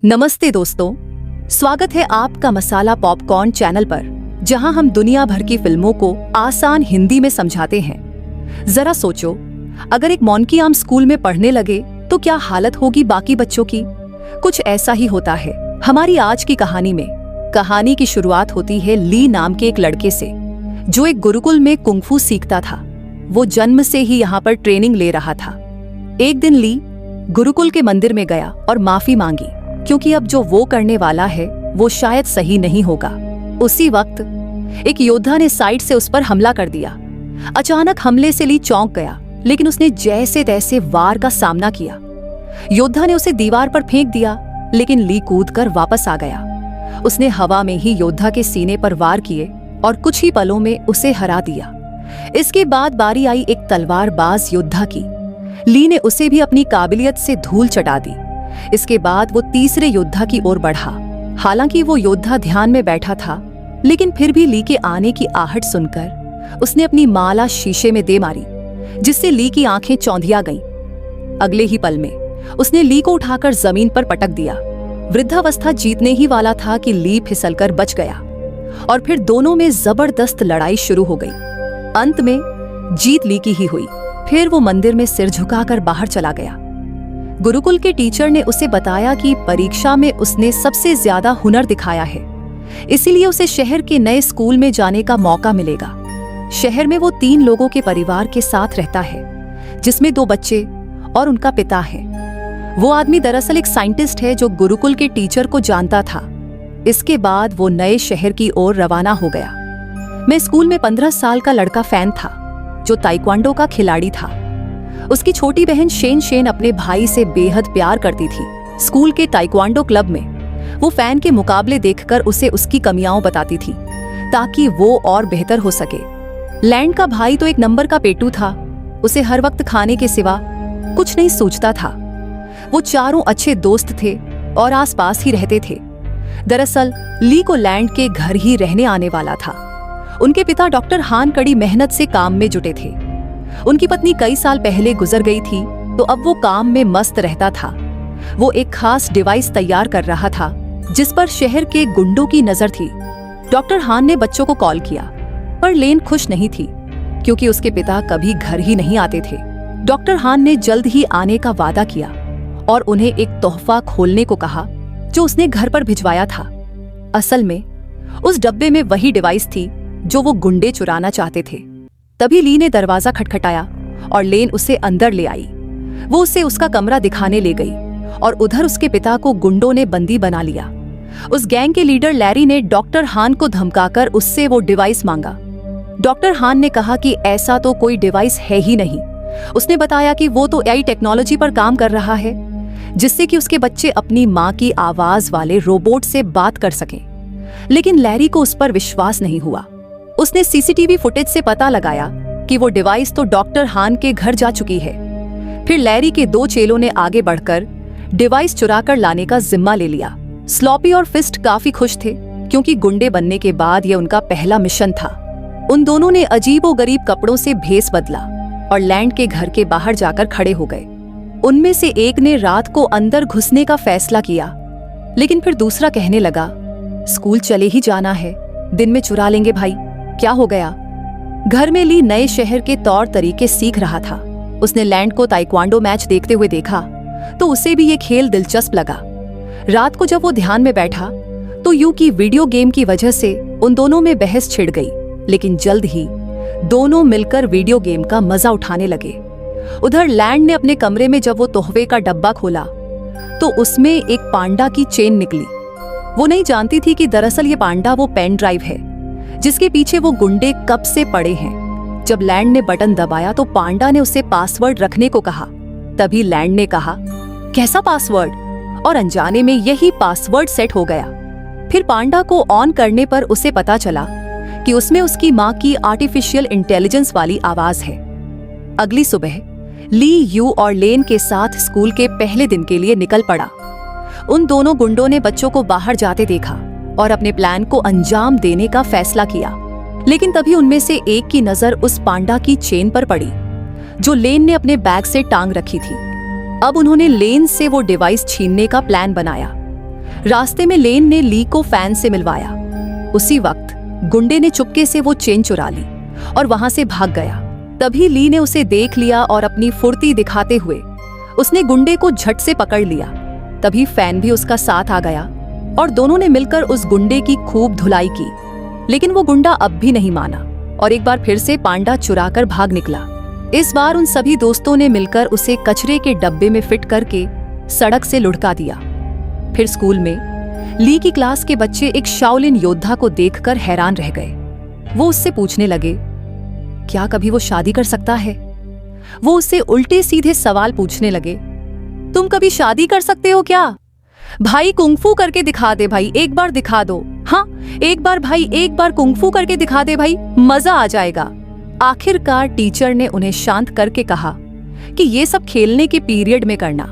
नमस्ते दोस्तों, स्वागत है आपका मसाला पॉपकॉर्न चैनल पर, जहां हम दुनिया भर की फिल्मों को आसान हिंदी में समझाते हैं। जरा सोचो, अगर एक मॉन्की आम स्कूल में पढ़ने लगे तो क्या हालत होगी बाकी बच्चों की। कुछ ऐसा ही होता है हमारी आज की कहानी में। कहानी की शुरुआत होती है ली नाम के एक लड़के से, जो एक गुरुकुल में कुंग-फू सीखता था। वो जन्म से ही यहाँ पर ट्रेनिंग ले रहा था। एक दिन ली गुरुकुल के मंदिर में गया और माफी मांगी, क्योंकि अब जो वो करने वाला है वो शायद सही नहीं होगा। उसी वक्त एक योद्धा ने साइड से उस पर हमला कर दिया। अचानक हमले से ली चौंक गया, लेकिन उसने जैसे तैसे वार का सामना किया। योद्धा ने उसे दीवार पर फेंक दिया, लेकिन ली कूदकर वापस आ गया। उसने हवा में ही योद्धा के सीने पर वार किए और कुछ ही पलों में उसे हरा दिया। इसके बाद बारी आई एक तलवारबाज योद्धा की। ली ने उसे भी अपनी काबिलियत से धूल चटा दी। इसके बाद वो तीसरे योद्धा की ओर बढ़ा। हालांकि वो योद्धा ध्यान में बैठा था, लेकिन फिर भी ली के आने की आहट सुनकर उसने अपनी माला शीशे में दे मारी, जिससे ली की आंखें चौंधिया गईं। अगले ही पल में उसने ली को उठाकर जमीन पर पटक दिया। वृद्धावस्था जीतने ही वाला था कि ली फिसलकर बच गया और फिर दोनों में जबरदस्त लड़ाई शुरू हो गई। अंत में जीत ली की ही हुई। फिर वो मंदिर में सिर झुकाकर बाहर चला गया। गुरुकुल के टीचर ने उसे बताया कि परीक्षा में उसने सबसे ज्यादा हुनर दिखाया है, इसीलिए उसे शहर के नए स्कूल में जाने का मौका मिलेगा। शहर में वो 3 लोगों के परिवार के साथ रहता है, जिसमें 2 बच्चे और उनका पिता है। वो आदमी दरअसल एक साइंटिस्ट है जो गुरुकुल के टीचर को जानता था। इसके बाद वो नए शहर की ओर रवाना हो गया। मैं स्कूल में 15 साल का लड़का फैन था, जो ताइक्वांडो का खिलाड़ी था। उसकी छोटी बहन शेन अपने भाई से बेहद प्यार करती थी। स्कूल के ताइक्वांडो क्लब में वो फैन के मुकाबले देखकर उसे उसकी कमियां बताती थी, ताकि वो और बेहतर हो सके। लैंड का भाई तो एक नंबर का पेटू था। उसे हर वक्त खाने के सिवा कुछ नहीं सूझता था। वो चारों अच्छे दोस्त थे और आसपास ही रहते थे। दरअसल ली को लैंड के घर ही रहने आने वाला था। उनके पिता डॉक्टर हान कड़ी मेहनत से काम में जुटे थे। उनकी पत्नी कई साल पहले गुजर गई थी, तो अब वो काम में मस्त रहता था। वो एक खास डिवाइस तैयार कर रहा था, जिस पर शहर के गुंडों की नजर थी। डॉक्टर हान ने बच्चों को कॉल किया, पर लेन खुश नहीं थी, क्योंकि उसके पिता कभी घर ही नहीं आते थे। डॉक्टर हान ने जल्द ही आने का वादा किया और उन्हें एक तोहफा खोलने को कहा, जो उसने घर पर भिजवाया था। असल में उस डब्बे में वही डिवाइस थी जो वो गुंडे चुराना चाहते थे। तभी ली ने दरवाजा खटखटाया और लेन उसे अंदर ले आई। वो उसे उसका कमरा दिखाने ले गई और उधर उसके पिता को गुंडों ने बंदी बना लिया। उस गैंग के लीडर लैरी ने डॉक्टर हान को धमकाकर उससे वो डिवाइस मांगा। डॉक्टर हान ने कहा कि ऐसा तो कोई डिवाइस है ही नहीं। उसने बताया कि वो तो एआई टेक्नोलॉजी पर काम कर रहा है, जिससे कि उसके बच्चे अपनी माँ की आवाज वाले रोबोट से बात कर सकें। लेकिन लैरी को उस पर विश्वास नहीं हुआ। उसने सीसीटीवी फुटेज से पता लगाया कि वो डिवाइस तो डॉक्टर हान के घर जा चुकी है। फिर लैरी के 2 चेलों ने आगे बढ़कर डिवाइस चुराकर लाने का जिम्मा ले लिया। स्लॉपी और फिस्ट काफी खुश थे, क्योंकि गुंडे बनने के बाद यह उनका पहला मिशन था। उन दोनों ने अजीबोगरीब कपड़ों से भेस बदला और लैंड के घर के बाहर जाकर खड़े हो गए। उनमें से एक ने रात को अंदर घुसने का फैसला किया, लेकिन फिर दूसरा कहने लगा, स्कूल चले ही जाना है, दिन में चुरा लेंगे भाई, क्या हो गया। घर में ली नए शहर के तौर तरीके सीख रहा था। उसने लैंड को ताइक्वांडो मैच देखते हुए देखा, तो उसे भी ये खेल दिलचस्प लगा। रात को जब वो ध्यान में बैठा, तो यूं की वीडियो गेम की वजह से उन दोनों में बहस छिड़ गई, लेकिन जल्द ही दोनों मिलकर वीडियो गेम का मजा उठाने लगे। उधर लैंड ने अपने कमरे में जब वो तोहफे का डब्बा खोला, तो उसमें एक पांडा की चेन निकली। वो नहीं जानती थी कि दरअसल ये पांडा वो पेन ड्राइव है, जिसके पीछे वो गुंडे कब से पड़े हैं। जब लैंड ने बटन दबाया तो पांडा ने उसे पासवर्ड रखने को कहा। तभी लैंड ने कहा, कैसा पासवर्ड? और अनजाने में यही पासवर्ड सेट हो गया। फिर पांडा को ऑन करने पर उसे पता चला कि उसमें उसकी माँ की आर्टिफिशियल इंटेलिजेंस वाली आवाज है। अगली सुबह ली यू और लेन के साथ स्कूल के पहले दिन के लिए निकल पड़ा। उन दोनों गुंडों ने बच्चों को बाहर जाते देखा और अपने प्लान को अंजाम देने का फैसला किया। लेकिन तभी उनमें से एक की नजर उस पांडा की चेन पर पड़ी, जो लेन ने अपने बैग से टांग रखी थी। अब उन्होंने लेन से वो डिवाइस छीनने का प्लान बनाया। रास्ते में लेन ने ली को फैन से मिलवाया। उसी वक्त गुंडे ने चुपके से वो चेन चुरा ली और वहां से भाग गया। तभी ली ने उसे देख लिया और अपनी फुर्ती दिखाते हुए उसने गुंडे को झट से पकड़ लिया। तभी फैन भी उसका साथ आ गया और दोनों ने मिलकर उस गुंडे की खूब धुलाई की। लेकिन वो गुंडा अब भी नहीं माना और एक बार फिर से पांडा चुराकर भाग निकला। इस बार उन सभी दोस्तों ने मिलकर उसे कचरे के डब्बे में फिट करके सड़क से लुढ़का दिया। फिर स्कूल में ली की क्लास के बच्चे एक शाओलिन योद्धा को देखकर हैरान रह गए। वो उससे पूछने लगे, क्या कभी वो शादी कर सकता है? वो उससे उल्टे सीधे सवाल पूछने लगे, तुम कभी शादी कर सकते हो क्या? भाई कुंगफू करके दिखा दे भाई, एक बार दिखा दो। हाँ एक बार भाई, एक बार कुंगफू करके दिखा दे भाई, मजा आ जाएगा। आखिरकार टीचर ने उन्हें शांत करके कहा कि ये सब खेलने के पीरियड में करना।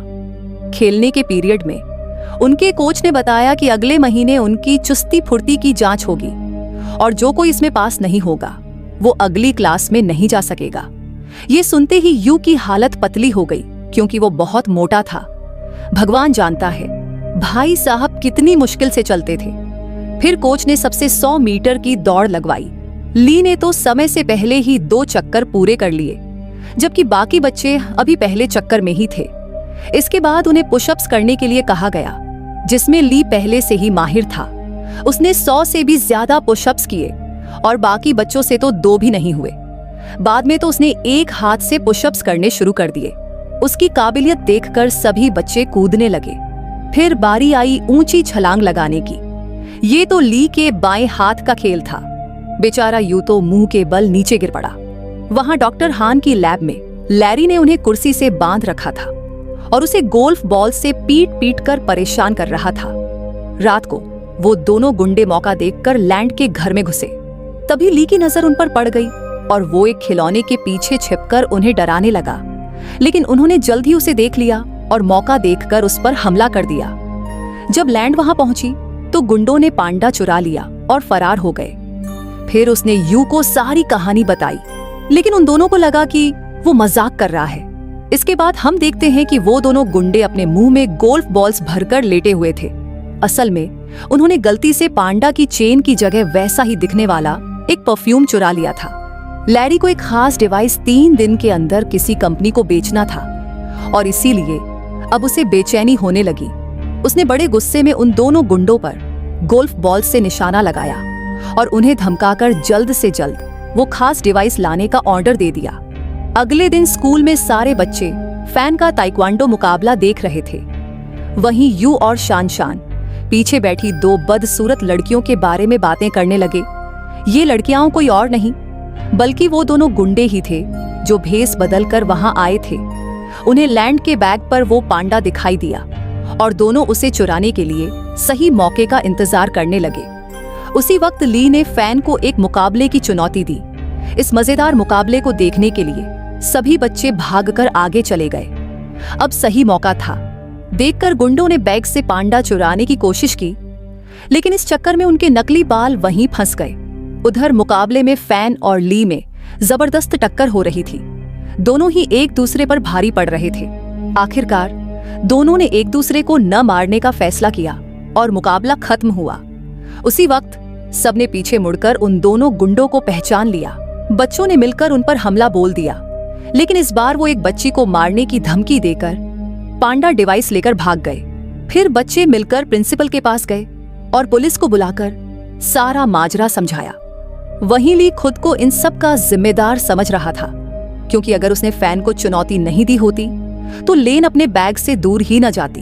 खेलने के पीरियड में उनके कोच ने बताया कि अगले महीने उनकी चुस्ती फुर्ती की जांच होगी और जो कोई इसमें पास नहीं होगा वो अगली क्लास में नहीं जा सकेगा। ये सुनते ही यू की हालत पतली हो गई क्योंकि वो बहुत मोटा था। भगवान जानता है भाई साहब कितनी मुश्किल से चलते थे। फिर कोच ने सबसे 100 मीटर की दौड़ लगवाई। ली ने तो समय से पहले ही 2 चक्कर पूरे कर लिए, जबकि बाकी बच्चे अभी पहले चक्कर में ही थे। इसके बाद उन्हें पुशअप्स करने के लिए कहा गया, जिसमें ली पहले से ही माहिर था। उसने 100 से भी ज्यादा पुशअप्स किए और बाकी बच्चों से तो 2 भी नहीं हुए। बाद में तो उसने एक हाथ से पुशअप्स करने शुरू कर दिए। उसकी काबिलियत देखकर सभी बच्चे कूदने लगे। फिर बारी आई ऊंची छलांग लगाने की। ये तो ली के बाएं हाथ का खेल था। बेचारा यू तो मुंह के बल नीचे गिर पड़ा। वहां डॉक्टर हान की लैब में लैरी ने उन्हें कुर्सी से बांध रखा था और उसे गोल्फ बॉल से पीट पीट कर परेशान कर रहा था। रात को वो दोनों गुंडे मौका देखकर लैंड के घर में घुसे। तभी ली की नजर उन पर पड़ गई और वो एक खिलौने के पीछे छिपकर उन्हें डराने लगा। लेकिन उन्होंने जल्द ही उसे देख लिया और मौका देखकर उस पर हमला कर दिया। जब लैंड वहां पहुंची तो गुंडों ने पांडा चुरा लिया और फरार हो गए। फिर उसने यू को सारी कहानी बताई, लेकिन उन दोनों को लगा कि वो मजाक कर रहा है। इसके बाद हम देखते हैं कि वो दोनों गुंडे अपने मुंह में गोल्फ बॉल्स भरकर लेटे हुए थे। असल में उन्होंने गलती से पांडा की चेन की जगह वैसा ही दिखने वाला एक परफ्यूम चुरा लिया था। लैरी को एक खास डिवाइस 3 दिन के अंदर किसी कंपनी को बेचना था और इसीलिए अब उसे बेचैनी होने लगी। उसने बड़े गुस्से में उन दोनों गुंडों पर गोल्फ बॉल से निशाना लगाया और उन्हें धमकाकर जल्द से जल्द वो खास डिवाइस लाने का ऑर्डर दे दिया। अगले दिन स्कूल में सारे बच्चे फैन का ताइक्वांडो मुकाबला देख रहे थे। वहीं यू और शान पीछे बैठी 2 बदसूरत लड़कियों के बारे में बातें करने लगे। ये लड़कियां कोई और नहीं बल्कि वो दोनों गुंडे ही थे जो भेस बदलकर वहां आए थे। उन्हें लैंड के बैग पर वो पांडा दिखाई दिया और दोनों उसे चुराने के लिए सही मौके का इंतजार करने लगे। उसी वक्त ली ने फैन को एक मुकाबले की चुनौती दी। इस मजेदार मुकाबले को देखने के लिए सभी बच्चे भागकर आगे चले गए। अब सही मौका था। देखकर गुंडों ने बैग से पांडा चुराने की कोशिश की, लेकिन इस चक्कर में उनके नकली बाल वहीं फंस गए। उधर मुकाबले में फैन और ली में जबरदस्त टक्कर हो रही थी। दोनों ही एक दूसरे पर भारी पड़ रहे थे। आखिरकार दोनों ने एक दूसरे को न मारने का फैसला किया और मुकाबला खत्म हुआ। उसी वक्त सबने पीछे मुड़कर उन दोनों गुंडों को पहचान लिया। बच्चों ने मिलकर उन पर हमला बोल दिया, लेकिन इस बार वो एक बच्ची को मारने की धमकी देकर पांडा डिवाइस लेकर भाग गए। फिर बच्चे मिलकर प्रिंसिपल के पास गए और पुलिस को बुलाकर सारा माजरा समझाया। वहीं ली खुद को इन सब का जिम्मेदार समझ रहा था, क्योंकि अगर उसने फैन को चुनौती नहीं दी होती तो लेन अपने बैग से दूर ही न जाती।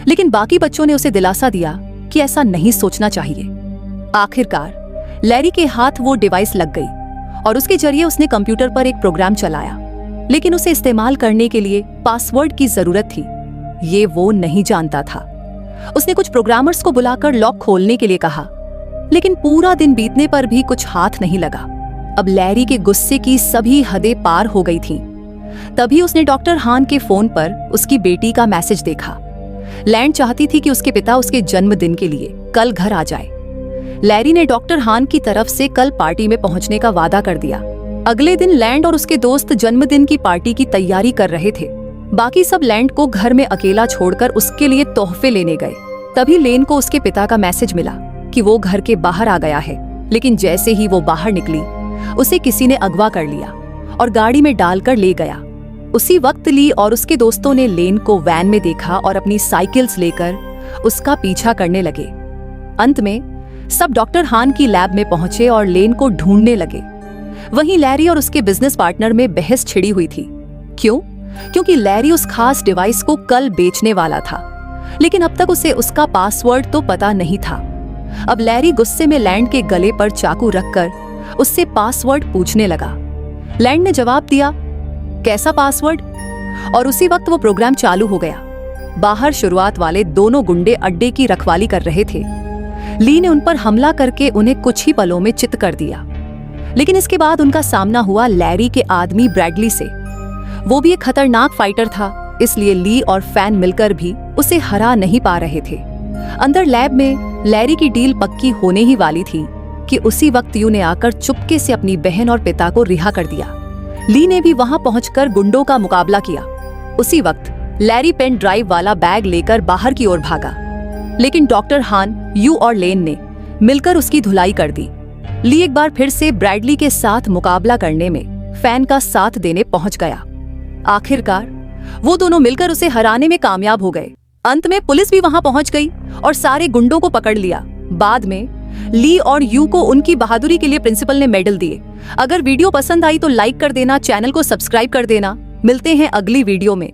लेकिन बाकी बच्चों ने उसे दिलासा दिया कि ऐसा नहीं सोचना चाहिए। आखिरकार लैरी के हाथ वो डिवाइस लग गई और उसके जरिए उसने कंप्यूटर पर एक प्रोग्राम चलाया, लेकिन उसे इस्तेमाल करने के लिए पासवर्ड की जरूरत थी। ये वो नहीं जानता था। उसने कुछ प्रोग्रामर्स को बुलाकर लॉक खोलने के लिए कहा, लेकिन पूरा दिन बीतने पर भी कुछ हाथ नहीं लगा। अब लैरी के गुस्से की सभी हदें पार हो गई थीं। तभी उसने डॉक्टर हान के फोन पर उसकी बेटी का मैसेज देखा। लैंड चाहती थी कि उसके पिता उसके जन्मदिन के लिए कल घर आ जाए। लैरी ने डॉक्टर हान की तरफ से कल पार्टी में पहुंचने का वादा कर दिया। अगले दिन लैंड और उसके दोस्त जन्मदिन की पार्टी की तैयारी कर रहे थे। बाकी सब लैंड को घर में अकेला छोड़कर उसके लिए तोहफे लेने गए। तभी लेन को उसके पिता का मैसेज मिला कि वो घर के बाहर आ गया है। लेकिन जैसे ही वो बाहर निकली, उसे किसी ने अगवा कर लिया और गाड़ी में डालकर ले गया। उसी वक्त ली और उसके दोस्तों ने लेन को वैन में देखा और अपनी साइकिल्स लेकर उसका पीछा करने लगे। अंत में सब डॉक्टर हान की लैब में पहुंचे और लेन को ढूंढने लगे। वहीं लैरी और उसके बिजनेस पार्टनर में बहस छिड़ी हुई थी। क्यों? क्योंकि लैरी उस खास डिवाइस को कल बेचने वाला था, लेकिन अब तक उसे उसका पासवर्ड तो पता नहीं था। अब लैरी गुस्से में लैंड के गले पर चाकू रखकर उससे पासवर्ड पूछने लगा। लैंड ने जवाब दिया, कैसा पासवर्ड? और उसी वक्त वो प्रोग्राम चालू हो गया। बाहर शुरुआत वाले दोनों गुंडे अड्डे की रखवाली कर रहे थे। ली ने उन पर हमला करके उन्हें कुछ ही पलों में चित कर दिया। लेकिन इसके बाद उनका सामना हुआ लैरी के आदमी ब्रैडली से। वो भी एक खतरनाक फाइटर था, इसलिए ली और फैन मिलकर भी उसे हरा नहीं पा रहे थे। अंदर लैब में लैरी की डील पक्की होने ही वाली थी कि उसी वक्त यू ने आकर चुपके से अपनी बहन और पिता को रिहा कर दिया। ली ने भी वहां पहुंचकर गुंडों का मुकाबला किया। उसी वक्त लैरी पेन ड्राइव वाला बैग लेकर बाहर की ओर भागा, लेकिन डॉक्टर हान, यू और लेन ने मिलकर उसकी धुलाई कर दी। ली एक बार फिर से ब्रैडली के साथ मुकाबला करने में फैन का साथ देने पहुंच गया। आखिरकार वो दोनों मिलकर उसे हराने में कामयाब हो गए। अंत में पुलिस भी वहां पहुंच गई और सारे गुंडों को पकड़ लिया। बाद में ली और यू को उनकी बहादुरी के लिए प्रिंसिपल ने मेडल दिए। अगर वीडियो पसंद आई तो लाइक कर देना, चैनल को सब्सक्राइब कर देना। मिलते हैं अगली वीडियो में।